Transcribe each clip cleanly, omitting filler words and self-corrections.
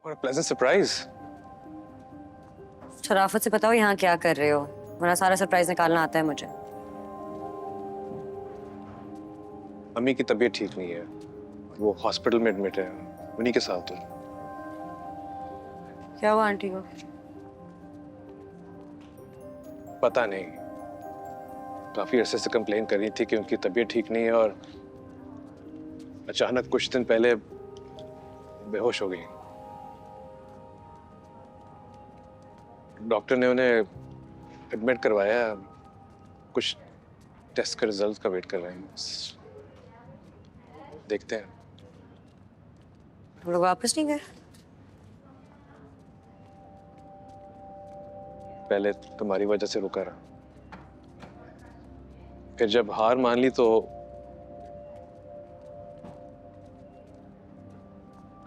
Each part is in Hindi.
What a pleasant surprise. शराफत से बताओ यहाँ क्या कर रहे हो, वरना सारा सरप्राइज निकालना आता है मुझे। अम्मी की तबीयत ठीक नहीं है, वो हॉस्पिटल में एडमिट है, उन्हीं के साथ हूँ। क्या हुआ आंटी को? पता नहीं, काफी अरसे से कंप्लेन कर रही थी कि उनकी तबीयत ठीक नहीं है और अचानक कुछ दिन पहले बेहोश हो गई। डॉक्टर ने उन्हें एडमिट करवाया, कुछ टेस्ट का रिजल्ट का वेट कर रहे हैं। देखते हैं। हम लोग वापस नहीं गए? पहले तुम्हारी वजह से रुका रहा, फिर जब हार मान ली तो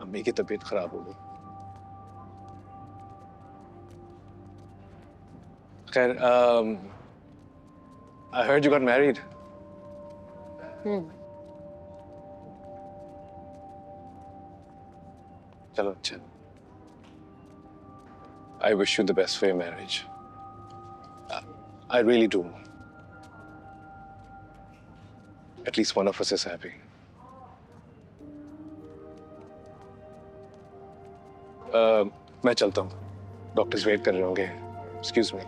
अम्मी की तबीयत खराब हो गई। खैर, I heard you got married. चलो अच्छा। I wish you the best for your marriage. I really do. At least one of us is happy. मैं चलता हूँ, डॉक्टर्स वेट कर रहे होंगे। Excuse me.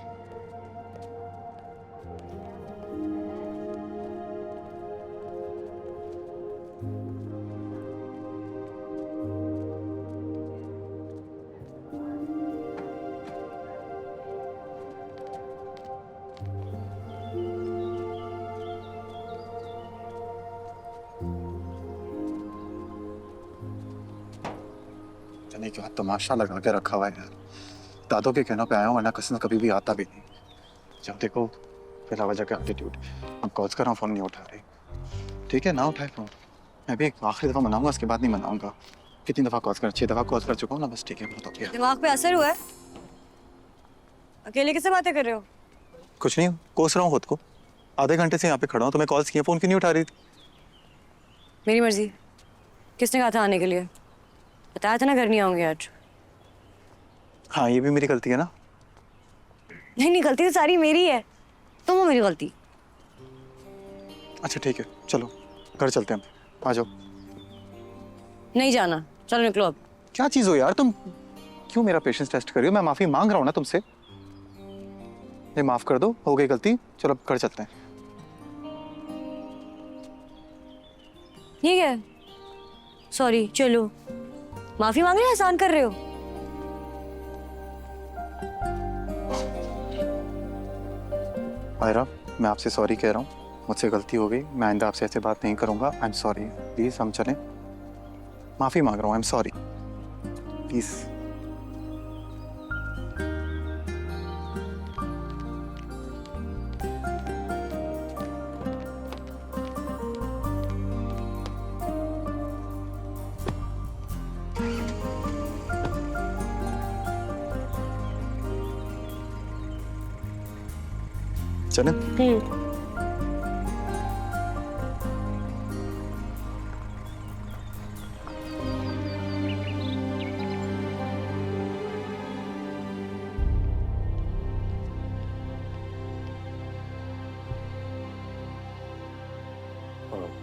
नहीं क्यों तमाशा लगा के रखा हुआ है यार। दादों के कहने पे आया हूँ, वरना कसम कभी भी आता भी नहीं। जब देखो फिर वजह का एटीट्यूड। अब कॉल्स कर रहा हूँ, फोन नहीं उठा रही। ठीक है ना उठाए फोन, मैं भी एक आखिरी दफा मनाऊंगा, उसके बाद नहीं मनाऊंगा। कितनी दफा कॉल्स कर, 6 दफा कॉल्स कर चुका हूँ ना, बस ठीक है बहुत हो गया। दिमाग पे असर हुआ है? अकेले किससे बातें कर रहे हो? कुछ नहीं, कोस रहा हूँ खुद को। आधे घंटे से यहाँ पे खड़ा हूँ, तुम्हें कॉल्स किए, फोन क्यों नहीं उठा रही? मेरी मर्जी। किसने कहा था आने के लिए? बताया था ना घर नहीं आऊंगी आज। हाँ ये भी मेरी गलती है ना। नहीं, गलती तो सारी मेरी है, तुम हो मेरी गलती। अच्छा ठीक है, चलो घर चलते हैं, आ जाओ। नहीं जाना, चलो निकलो अब। क्या चीज हो यार तुम, क्यों मेरा पेशेंस टेस्ट कर रही हो? मैं माफी मांग रहा हूँ ना तुमसे, ये माफ कर दो, हो गई गलती, चलो अब घर चलते हैं। ठीक है, सॉरी, चलो। माफी मांग रहे हो, एहसान कर रहे हो? आयरा, मैं आपसे सॉरी कह रहा हूँ, मुझसे गलती हो गई, मैं आइंदा आपसे ऐसे बात नहीं करूंगा। आई एम सॉरी, प्लीज हम चलें। माफी मांग रहा हूँ, आई एम सॉरी, प्लीज। चलें?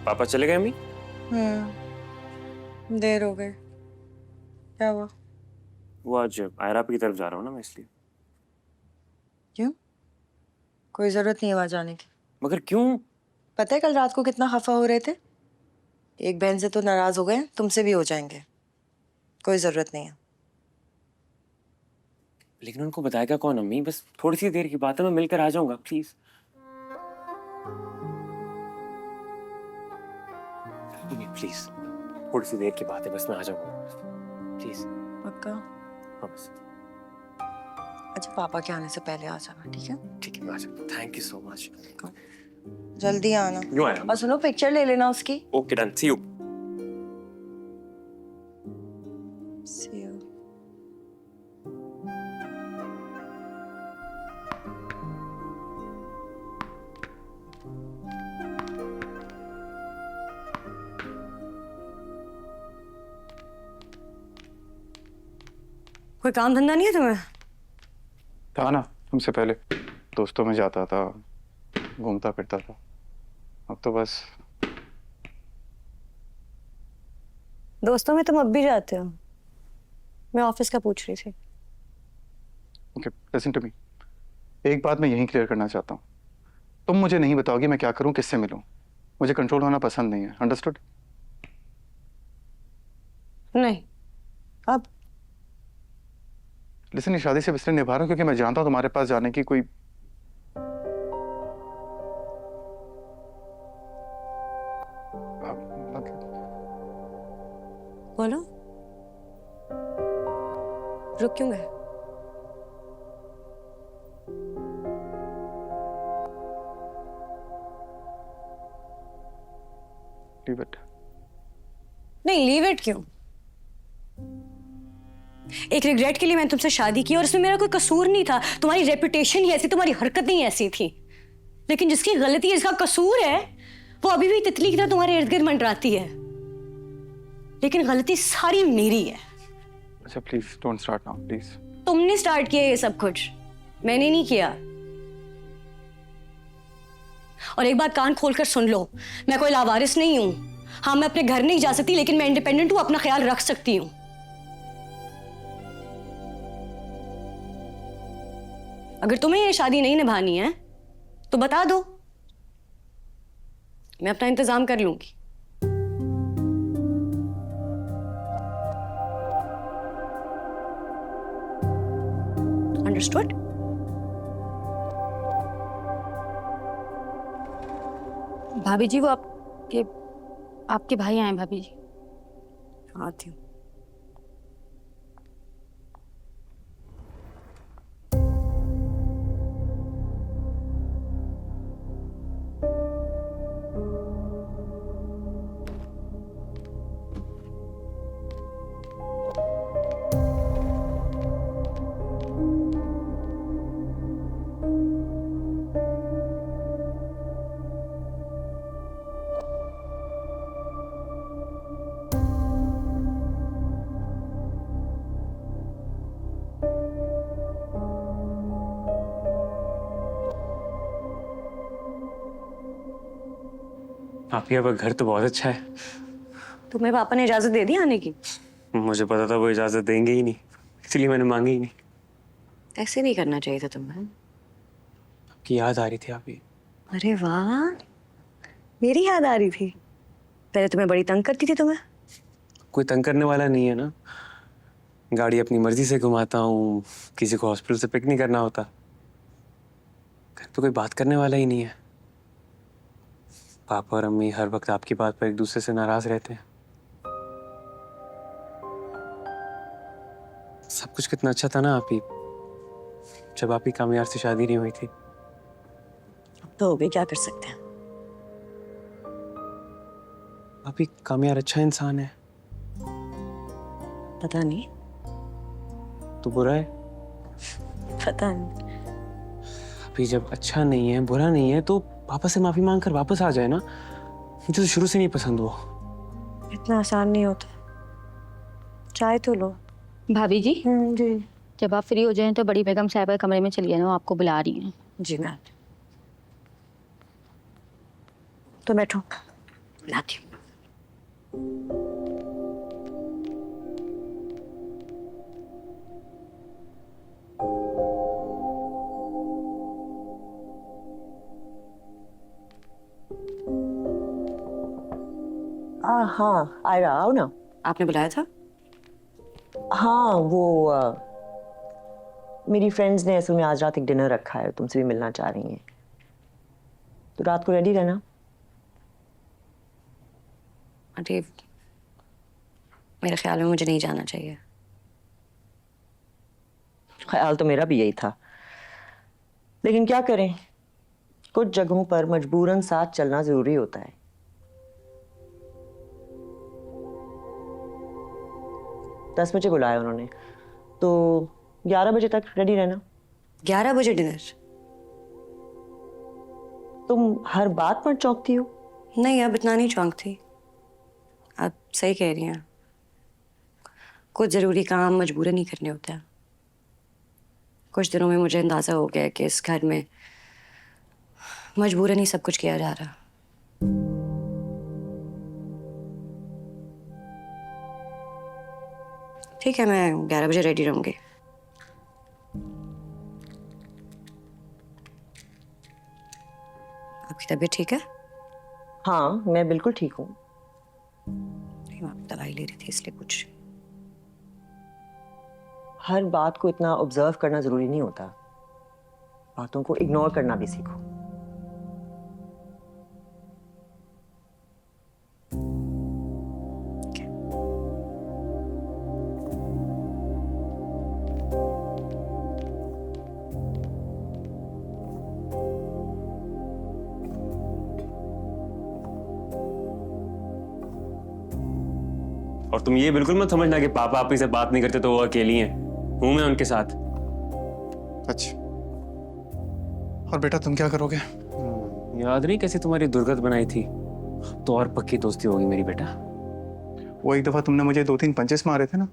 पापा चले गए अम्मी? देर हो गई। क्या हुआ? वो आज आयरा की तरफ जा रहा हूँ ना मैं, इसलिए। क्यों? कोई जरूरत नहीं है वहां जाने की। मगर क्यों? पता है कल रात को कितना खफा हो रहे थे? एक बहन से तो नाराज हो गए, तुमसे भी हो जाएंगे। कोई जरूरत नहीं है। लेकिन उनको बताएगा कौन अम्मी? बस थोड़ी सी देर की बात है, मैं मिलकर आ जाऊंगा, प्लीज। प्लीज, थोड़ी सी देर की बात है, बस मैं आ जाऊंगा, प्लीज। पक्का? हाँ बस। अच्छा पापा के आने से पहले आ जाना, ठीक है? ठीक है, मैं आ जाऊंगा। Thank you so much. जल्दी आना। क्यों आया? और सुनो, पिक्चर ले लेना उसकी। Okay done, see you. See you. कोई काम धंधा नहीं है तुम्हें? था ना, तुमसे पहले दोस्तों में जाता था, घूमता फिरता था। अब तो बस दोस्तों में तुम अब भी जाते हो? मैं ऑफिस का पूछ रही थी। Okay, listen to me. एक बात मैं यहीं क्लियर करना चाहता हूँ, तुम मुझे नहीं बताओगी मैं क्या करूँ, किससे मिलूँ। मुझे कंट्रोल होना पसंद नहीं है, अंडरस्टूड? नहीं। अब लिसन, ये शादी से इसलिए निभा रहा हूँ क्योंकि मैं जानता हूँ तुम्हारे पास जाने की कोई मतलब बोलो, रुक क्यों गए? Leave it. नहीं, लीव इट क्यों? एक रिग्रेट के लिए मैंने तुमसे शादी की और इसमें मेरा कोई कसूर नहीं था। तुम्हारी रेपुटेशन ही ऐसी, तुम्हारी हरकतें ही ऐसी थी। लेकिन जिसकी गलती, जिसका कसूर है, वो अभी भी तितली की तरह तुम्हारे इर्द गिर्द मंडराती है। लेकिन गलती सारी मेरी है। अच्छा please don't start now please. तुमने स्टार्ट किया ये सब कुछ, मैंने नहीं किया। और एक बात कान खोलकर सुन लो, मैं कोई लावारिस नहीं हूं। हाँ, मैं अपने घर नहीं जा सकती, लेकिन मैं इंडिपेंडेंट हूं, अपना ख्याल रख सकती हूं। अगर तुम्हें ये शादी नहीं निभानी है तो बता दो, मैं अपना इंतजाम कर लूंगी। अंडरस्टूड? भाभी जी, वो आपके भाई आए भाभी जी। आती हूँ। आपके यहाँ घर तो बहुत अच्छा है। तुम्हें पापा ने इजाजत दे दी आने की? मुझे पता था वो इजाजत देंगे ही नहीं, इसलिए मैंने मांगी ही नहीं। ऐसे नहीं करना चाहिए था तुम्हें। आपकी याद आ रही थी आप ही। अरे वाह, मेरी याद आ रही थी। पहले तुम्हें बड़ी तंग करती थी तुम्हें। कोई तंग करने वाला नहीं है ना। गाड़ी अपनी मर्जी से घुमाता हूँ, किसी को हॉस्पिटल से पिक नहीं करना होता। घर पे कोई बात करने वाला ही नहीं है। पापा और अम्मी हर वक्त आपकी बात पर एक दूसरे से नाराज रहते हैं। सब कुछ कितना अच्छा था ना आप ही, जब आप ही कामयार से शादी नहीं हुई थी। अब तो हो गई, क्या कर सकते हैं। आप ही कामयार अच्छा इंसान है। पता नहीं। तो बुरा है? पता नहीं। अभी जब अच्छा नहीं है, बुरा नहीं है, तो पापा से माफी मांग कर वापस आ जाए ना। मुझे तो शुरू से नहीं पसंद वो। इतना आसान नहीं होता। चाय तो लो। भाभी जी, जी। जब आप फ्री हो जाएं तो बड़ी बेगम साहिबा के कमरे में चलिए ना, वो आपको बुला रही हैं। जी मैम। तो बैठो, लाती हूँ। हाँ आयरा, आओ ना। आपने बुलाया था? हाँ वो मेरी फ्रेंड्स ने असल में आज रात एक डिनर रखा है, तुमसे भी मिलना चाह रही हैं, तो रात को रेडी रहना। अरे, मेरे ख्याल में मुझे नहीं जाना चाहिए। ख्याल तो मेरा भी यही था, लेकिन क्या करें, कुछ जगहों पर मजबूरन साथ चलना जरूरी होता है। 10 बजे बुलाया उन्होंने, तो 11 बजे तक रेडी रहना। 11 बजे डिनर? तुम हर बात पर चौंकती हो। नहीं, अब इतना नहीं चौंक थी। आप सही कह रही हैं। कुछ ज़रूरी काम मजबूरन नहीं करने होते हैं। कुछ दिनों में मुझे अंदाज़ा हो गया कि इस घर में मजबूरन ही सब कुछ किया जा रहा। ठीक है, मैं 11 बजे रेडी रहूंगी। आपकी तबीयत ठीक है? हाँ, मैं बिल्कुल ठीक हूँ। नहीं, मैं दवाई ले रही थी इसलिए पूछ रही। हर बात को इतना ऑब्जर्व करना जरूरी नहीं होता। बातों को इग्नोर करना भी सीखो। और तुम ये बिल्कुल मत समझना कि पापा आप ही से बात नहीं करते तो वो अकेली हैं। हूं मैं उनके साथ। अच्छा, और बेटा तुम क्या करोगे? याद नहीं कैसे तुम्हारी दुर्गत बनाई थी? तो और पक्की दोस्ती होगी मेरी बेटा। वो एक दफा तुमने मुझे 2-3 पंचेस मारे थे ना,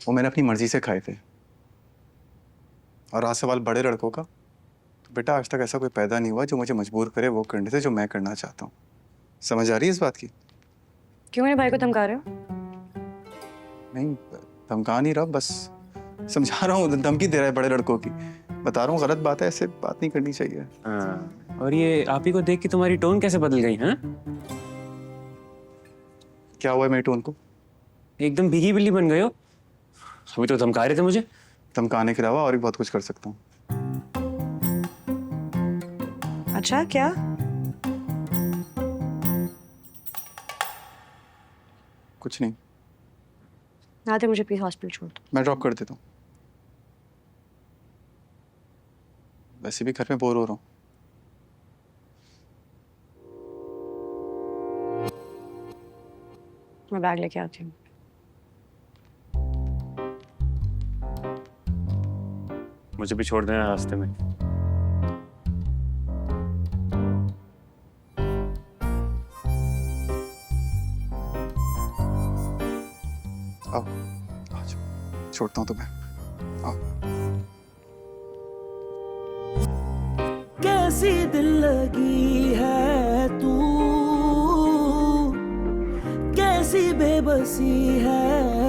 वो मैंने अपनी मर्जी से खाए थे। और रहा सवाल बड़े लड़कों का, तो बेटा आज तक ऐसा कोई पैदा नहीं हुआ जो मुझे मजबूर करे वो करने से जो मैं करना चाहता हूँ। समझ आ रही है इस बात की? क्यों मेरे भाई को धमका रहे हो? नहीं, धमका नहीं रहा, बस समझा रहा हूँ। धमकी दे रहा है बड़े लड़कों की। बता रहा हूँ गलत बात है, ऐसे बात नहीं करनी चाहिए। हाँ, और ये आप ही को देख के तुम्हारी टोन कैसे बदल गई? हाँ, क्या हुआ है मेरी टोन को? एकदम भीगी बिल्ली बन गए हो। अभी तो धमका रहे थे मुझे। धमकाने के अलावा और भी बहुत कुछ कर सकता हूँ। अच्छा, क्या? कुछ नहीं, आते मुझे प्लीज हॉस्पिटल छोड़ दो। मैं ड्रॉप कर देता हूँ। वैसे भी घर में बोर हो रहा हूँ। मैं बैग लेके आती हूँ। मुझे भी छोड़ देना रास्ते में। आओ, आ जाओ, छोड़ता हूँ तुम्हें। आओ। कैसी दिल लगी है तू, कैसी बेबसी है